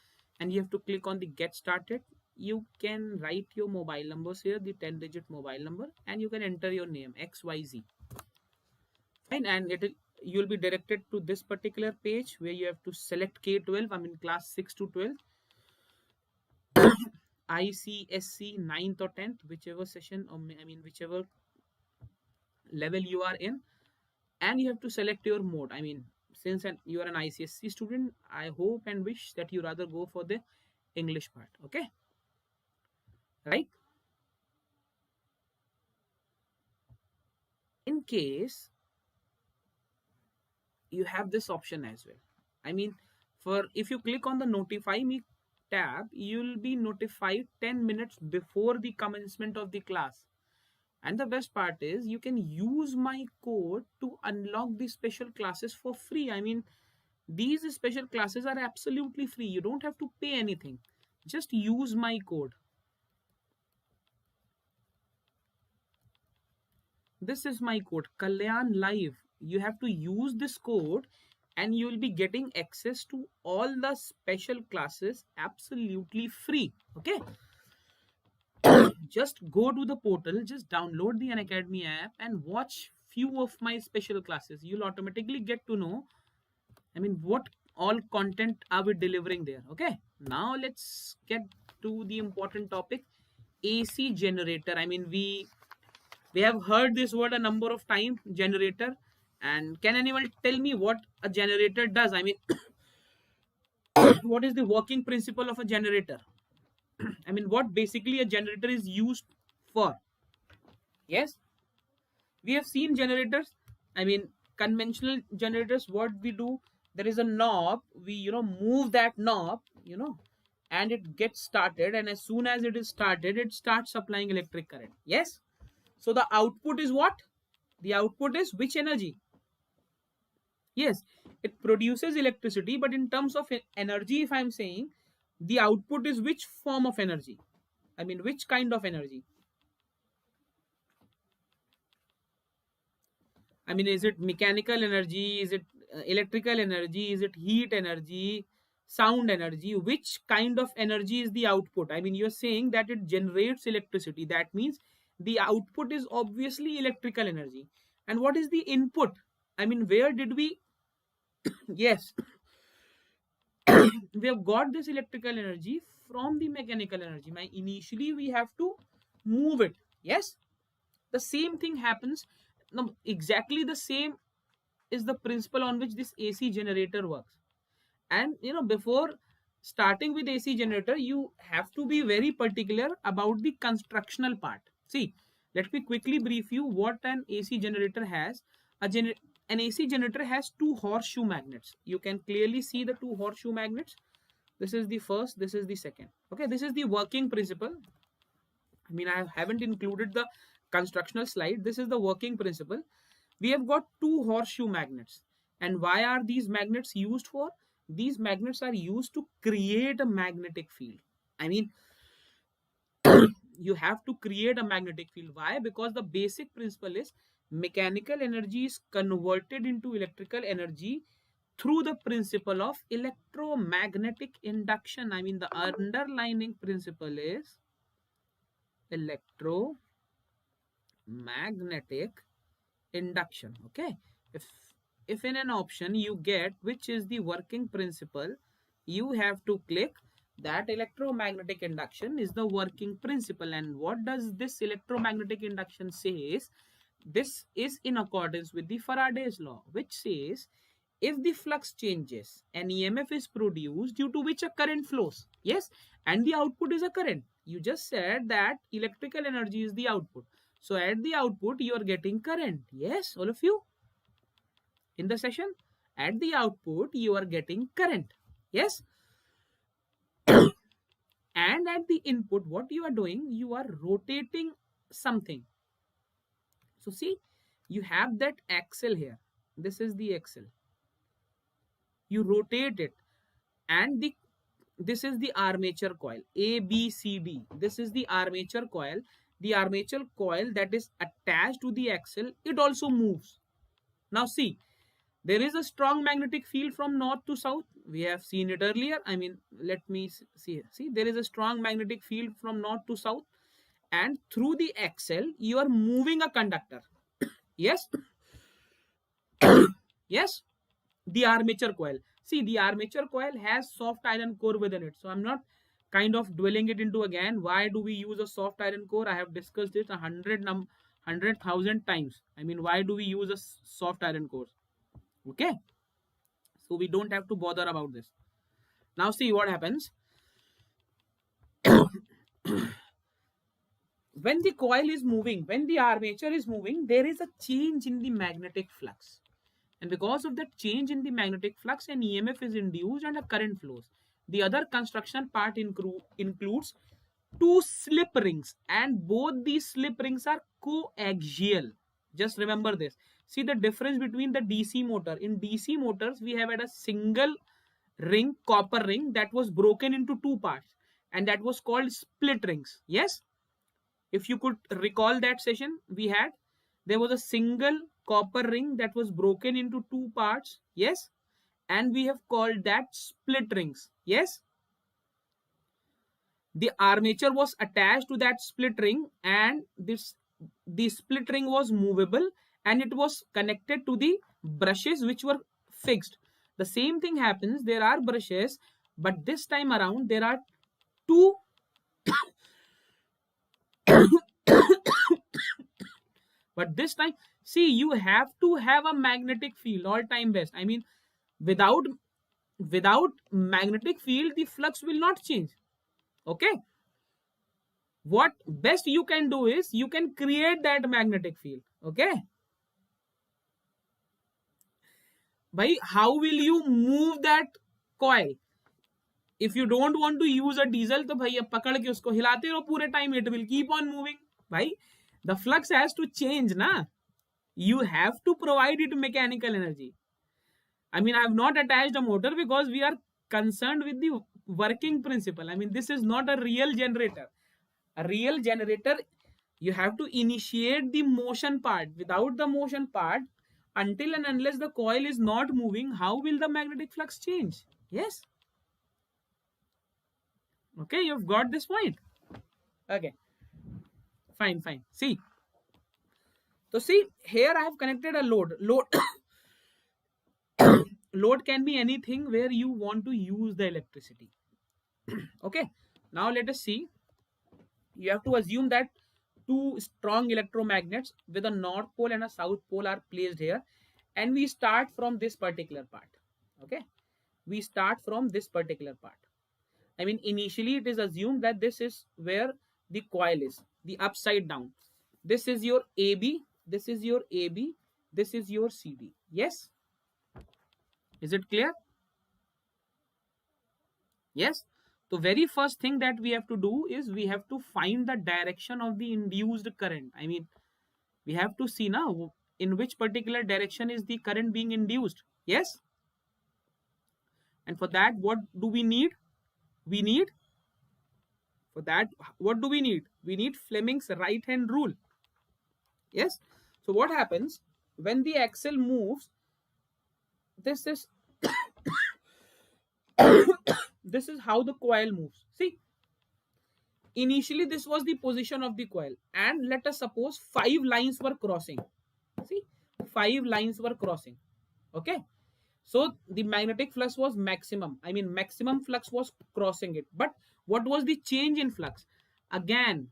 Speaker 1: and you have to click on the Get Started. You can write your mobile numbers here, the 10-digit mobile number, and you can enter your name XYZ. Fine, and you'll be directed to this particular page where you have to select K12. I mean, class 6 to 12. ICSE 9th or 10th, whichever session, or I mean, whichever level you are in, and you have to select your mode. I mean, since you are an ICSE student, I hope and wish that you rather go for the English part. Okay, right? In case you have this option as well. I mean, for if you click on the Notify Me tab, you'll be notified 10 minutes before the commencement of the class. And the best part is you can use my code to unlock the special classes for free. I mean, these special classes are absolutely free. You don't have to pay anything. Just use my code. This is my code, Kalyan Live. You have to use this code and you will be getting access to all the special classes absolutely free. Okay. Just go to the portal, just download the Unacademy app and watch few of my special classes. You'll automatically get to know, I mean, what all content are we delivering there. Okay, now let's get to the important topic, AC generator. I mean, we have heard this word a number of times, generator. And can anyone tell me what a generator does? I mean, what is the working principle of a generator? I mean, what basically a generator is used for? Yes, we have seen generators. I mean, conventional generators, what we do, there is a knob, we move that knob, and it gets started, and as soon as it is started, it starts supplying electric current. Yes, so the output is what? The output is which energy? Yes, it produces electricity, but in terms of energy, if I'm saying, the output is which form of energy? I mean, which kind of energy? I mean, is it mechanical energy? Is it electrical energy? Is it heat energy? Sound energy? Which kind of energy is the output? I mean, you're saying that it generates electricity. That means the output is obviously electrical energy. And what is the input? I mean, where did we? Yes, we have got this electrical energy from the mechanical energy. Initially, we have to move it. Yes, the same thing happens. Now, exactly the same is the principle on which this AC generator works. And before starting with AC generator, you have to be very particular about the constructional part. See, Let me quickly brief you what an AC generator has. An AC generator has two horseshoe magnets. You can clearly see the two horseshoe magnets. This is the first, this is the second. Okay, this is the working principle. I mean, I haven't included the constructional slide. This is the working principle. We have got two horseshoe magnets. And why are these magnets used for? These magnets are used to create a magnetic field. I mean, you have to create a magnetic field. Why? Because the basic principle is mechanical energy is converted into electrical energy through the principle of electromagnetic induction. I mean, the underlining principle is electromagnetic induction. Okay, if in an option you get which is the working principle, you have to click that electromagnetic induction is the working principle. And what does this electromagnetic induction says? This is in accordance with the Faraday's law, which says if the flux changes, an EMF is produced due to which a current flows. Yes, and the output is a current. You just said that electrical energy is the output. So at the output, you are getting current. Yes, all of you in the session, at the output, you are getting current. Yes. And at the input, what you are doing, you are rotating something. So see, you have that axle here. This is the axle. You rotate it, and this is the armature coil, A, B, C, D. This is the armature coil. The armature coil that is attached to the axle, it also moves. Now see, there is a strong magnetic field from north to south. We have seen it earlier. I mean, let me see. See, there is a strong magnetic field from north to south. And through the axle, you are moving a conductor. Yes? Yes? The armature coil. See, the armature coil has soft iron core within it. So I'm not kind of dwelling it into again. Why do we use a soft iron core? I have discussed it 100,000 times. I mean, why do we use a soft iron core? Okay. So we don't have to bother about this. Now see what happens. When the coil is moving, when the armature is moving, there is a change in the magnetic flux. And because of that change in the magnetic flux, an EMF is induced and a current flows. The other construction part includes two slip rings, and both these slip rings are coaxial. Just remember this. See the difference between the DC motor. In DC motors, we have had a single ring, copper ring, that was broken into two parts, and that was called split rings. Yes, if you could recall that session we had, there was a single copper ring that was broken into two parts. Yes, and we have called that split rings. Yes, the armature was attached to that split ring, and the split ring was movable, and it was connected to the brushes which were fixed. The same thing happens, there are brushes, but this time around there are two but this time, see, you have to have a magnetic field all time best. I mean, without magnetic field, the flux will not change. Okay, what best you can do is you can create that magnetic field. Okay, by how will you move that coil? If you don't want to use a diesel, तो भाई पकड़ के उसको हिलाते रहो पूरे time, it will keep on moving. भाई, the flux has to change ना. You have to provide it mechanical energy. I mean, I have not attached a motor because we are concerned with the working principle. I mean, this is not a real generator. A real generator, you have to initiate the motion part. Without the motion part, until and unless the coil is not moving, how will the magnetic flux change? Yes. Okay, you've got this point. Okay. Fine. See. So see, here I have connected a load. Load can be anything where you want to use the electricity. Okay, now let us see. You have to assume that two strong electromagnets with a north pole and a south pole are placed here, and we start from this particular part. Okay, we start from this particular part. I mean, initially it is assumed that this is where the coil is, the upside down. This is your AB, this is your AB, this is your CD. Yes? Is it clear? Yes? The very first thing that we have to do is we have to find the direction of the induced current. I mean, we have to see now in which particular direction is the current being induced. Yes? And for that, what do we need? We need, for that, what do we need? We need Fleming's right hand rule. Yes? So what happens when the axle moves? This is this is how the coil moves. See, initially this was the position of the coil, and let us suppose 5 lines were crossing. See, 5 lines were crossing. Okay, so the magnetic flux was maximum. I mean, maximum flux was crossing it. But what was the change in flux? Again,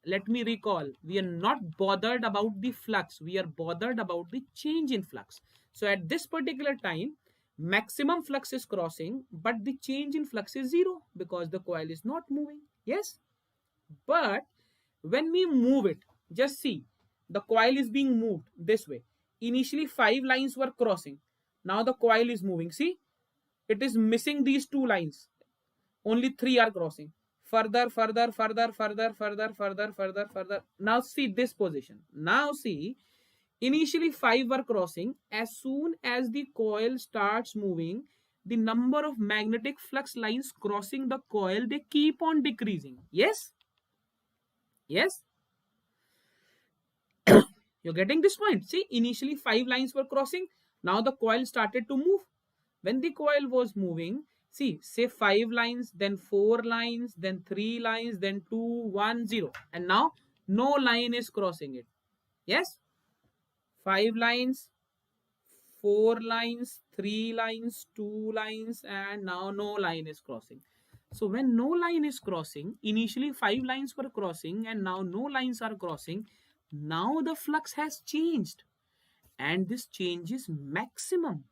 Speaker 1: let me recall, we are not bothered about the flux, we are bothered about the change in flux. So at this particular time, maximum flux is crossing, but the change in flux is 0 because the coil is not moving. Yes? But when we move it, just see, the coil is being moved this way. Initially 5 lines were crossing. Now the coil is moving. See, it is missing these 2 lines. Only 3 are crossing. Further, further, further, further, further, further, further, further. Now see this position. Now see, initially 5 were crossing. As soon as the coil starts moving, the number of magnetic flux lines crossing the coil, they keep on decreasing. Yes? Yes? You're getting this point. See, initially 5 lines were crossing. Now the coil started to move. When the coil was moving, see, say 5 lines, then 4 lines, then 3 lines, then 2, 1, 0. And now no line is crossing it. Yes? 5 lines, 4 lines, 3 lines, 2 lines, and now no line is crossing. So when no line is crossing, initially 5 lines were crossing and now no lines are crossing. Now the flux has changed, and this change is maximum.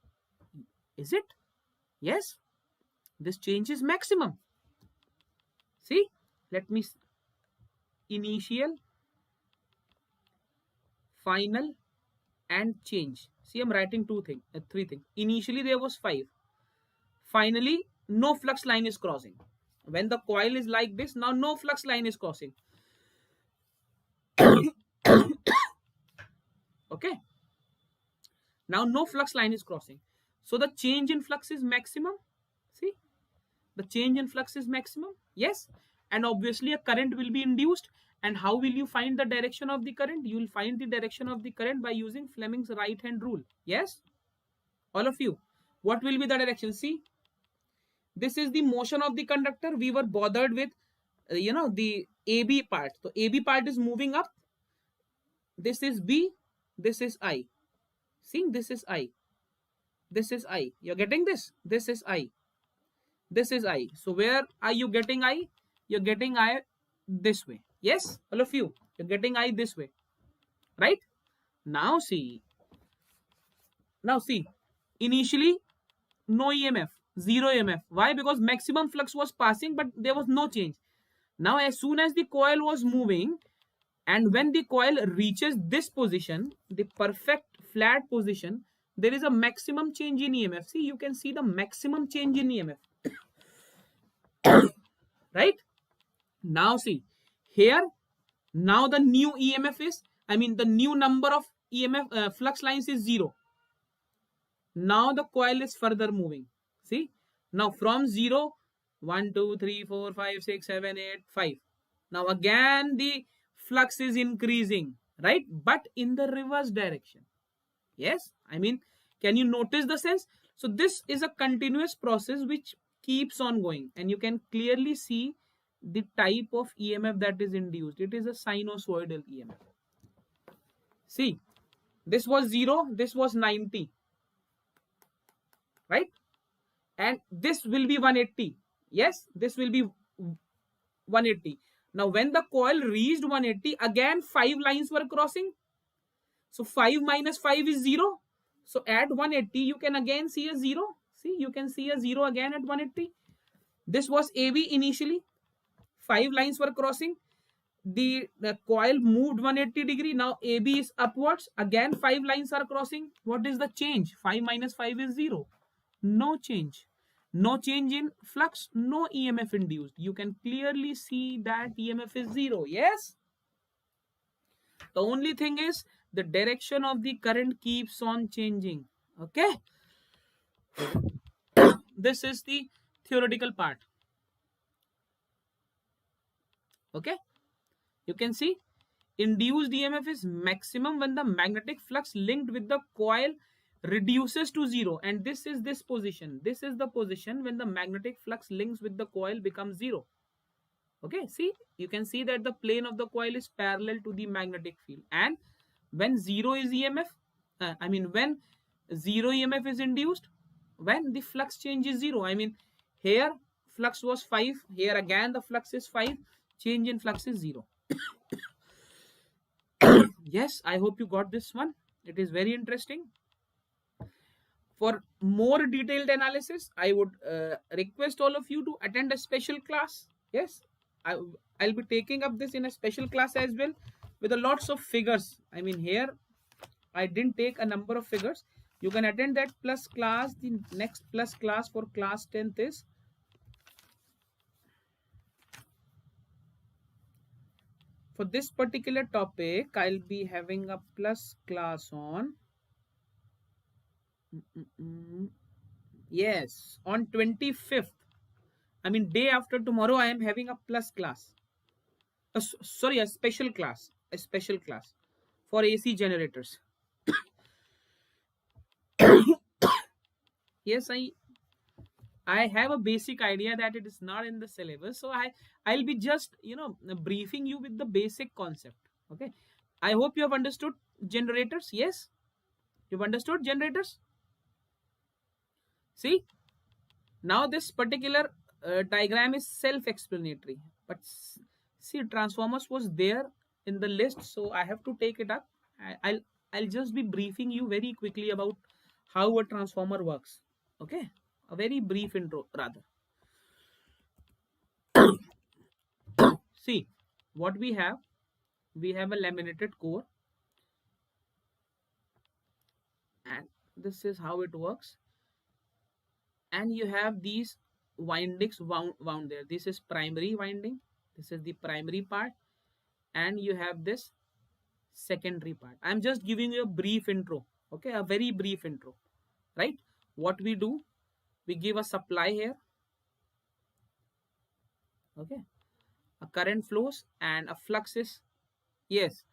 Speaker 1: Is it? Yes, this change is maximum. See, let me, initial, final, and change. See, I'm writing 3 things. Initially there was 5. Finally, no flux line is crossing. When the coil is like this, now no flux line is crossing. Okay. Now no flux line is crossing. So the change in flux is maximum. See, the change in flux is maximum. Yes. And obviously a current will be induced. And how will you find the direction of the current? You will find the direction of the current by using Fleming's right hand rule. Yes. All of you. What will be the direction? See, this is the motion of the conductor. We were bothered with, the AB part. So AB part is moving up. This is B. This is I. See, this is I. This is I. You're getting this? This is I. This is I. So where are you getting I? You're getting I this way. Yes, all of you. You're getting I this way. Right? Now see. Initially, no EMF. Zero EMF. Why? Because maximum flux was passing, but there was no change. Now, as soon as the coil was moving, and when the coil reaches this position, the perfect flat position, there is a maximum change in EMF. See, you can see the maximum change in EMF. Right? Now see, here, now the new EMF is, the new number of EMF flux lines is 0. Now the coil is further moving. See, now from 0, 1, 2, 3, 4, 5, 6, 7, 8, 5. Now again the flux is increasing, right? But in the reverse direction. Yes, can you notice the sense? So this is a continuous process which keeps on going, and you can clearly see the type of EMF that is induced. It is a sinusoidal EMF. See, this was 0, this was 90, right? And this will be 180. Yes, this will be 180. Now when the coil reached 180, again 5 lines were crossing. So 5 minus 5 is 0. So at 180, you can again see a 0. See, you can see a 0 again at 180. This was AB initially. 5 lines were crossing. the coil moved 180 degree. Now AB is upwards. Again 5 lines are crossing. What is the change? 5 minus 5 is 0. No change. No change in flux, no EMF induced. You can clearly see that EMF is 0. Yes? The only thing is the direction of the current keeps on changing. Okay? This is the theoretical part. Okay? You can see induced EMF is maximum when the magnetic flux linked with the coil reduces to 0, and this is this position. This is the position when the magnetic flux links with the coil becomes 0. Okay, see, you can see that the plane of the coil is parallel to the magnetic field, and when 0 is EMF, when 0 EMF is induced, when the flux change is 0. Here flux was 5, here again the flux is 5, change in flux is 0. Yes, I hope you got this one. It is very interesting. For more detailed analysis, I would request all of you to attend a special class. Yes, I'll be taking up this in a special class as well with a lots of figures. Here I didn't take a number of figures. You can attend that plus class. The next plus class for class 10th is for this particular topic. I'll be having a plus class on yes, on 25th. Day after tomorrow I am having a plus class. Sorry, a special class. A special class for AC generators. Yes, I have a basic idea that it is not in the syllabus, so I'll be just briefing you with the basic concept. Okay, I hope you have understood generators. Yes, you've understood generators. See, now this particular diagram is self-explanatory, but see, transformers was there in the list, so I have to take it up. I'll just be briefing you very quickly about how a transformer works. Okay, a very brief intro rather. See what we have a laminated core, and this is how it works. And you have these windings wound there. This is primary winding, this is the primary part, and you have this secondary part. I'm just giving you a brief intro. Okay, a very brief intro, right? What we do, we give a supply here. Okay, a current flows and a flux is, yes,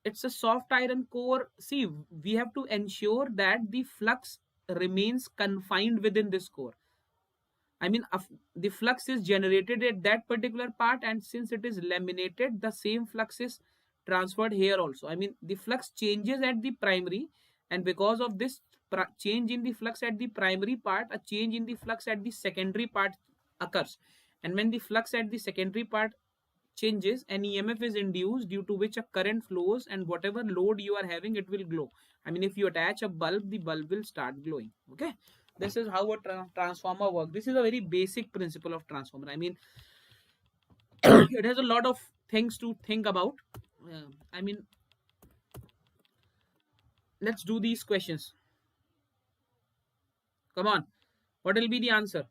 Speaker 1: it's a soft iron core. See, we have to ensure that the flux remains confined within this core. The flux is generated at that particular part, and since it is laminated, the same flux is transferred here also. The flux changes at the primary, and because of this change in the flux at the primary part, a change in the flux at the secondary part occurs. And when the flux at the secondary part changes, an EMF is induced due to which a current flows, and whatever load you are having, it will glow. If you attach a bulb, the bulb will start glowing. Okay, this is how a transformer works. This is a very basic principle of transformer. It has a lot of things to think about. Let's do these questions. Come on, what will be the answer?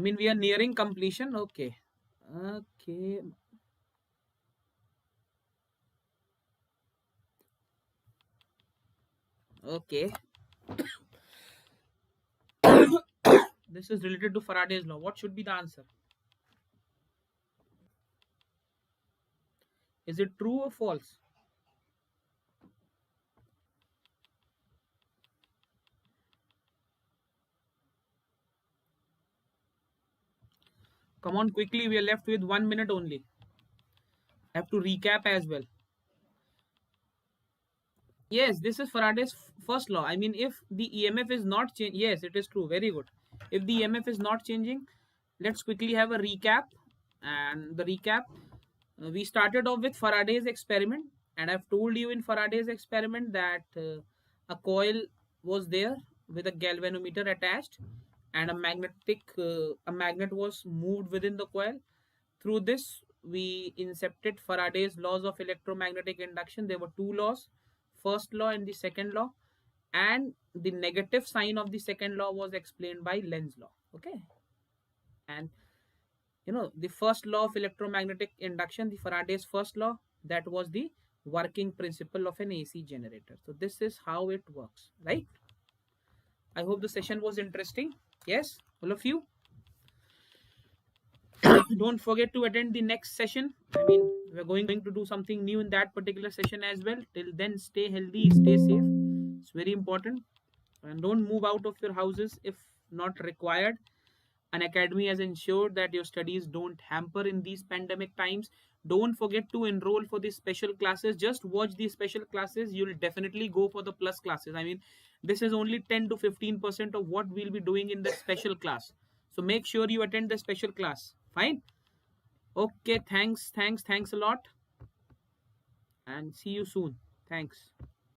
Speaker 1: We are nearing completion. Okay. This is related to Faraday's law. What should be the answer? Is it true or false? Come on, quickly. We are left with 1 minute only. I have to recap as well. Yes, this is Faraday's first law. If the EMF is not changing, yes, it is true. Very good. If the EMF is not changing, let's quickly have a recap. And the recap, we started off with Faraday's experiment, and I've told you in Faraday's experiment that a coil was there with a galvanometer attached, and a magnet was moved within the coil. Through this, we incepted Faraday's laws of electromagnetic induction. There were two laws, first law and the second law, and the negative sign of the second law was explained by Lenz's law. Okay, and the first law of electromagnetic induction, the Faraday's first law, that was the working principle of an AC generator. So this is how it works, right? I hope the session was interesting. Yes, all of you. Don't forget to attend the next session. I mean, we're going to do something new in that particular session as well. Till then, stay healthy, stay safe. It's very important. And don't move out of your houses if not required. Unacademy has ensured that your studies don't hamper in these pandemic times. Don't forget to enroll for these special classes. Just watch these special classes. You'll definitely go for the plus classes. I mean, this is only 10 to 15% of what we'll be doing in the special class. So make sure you attend the special class. Fine. Okay, thanks a lot. And see you soon. Thanks.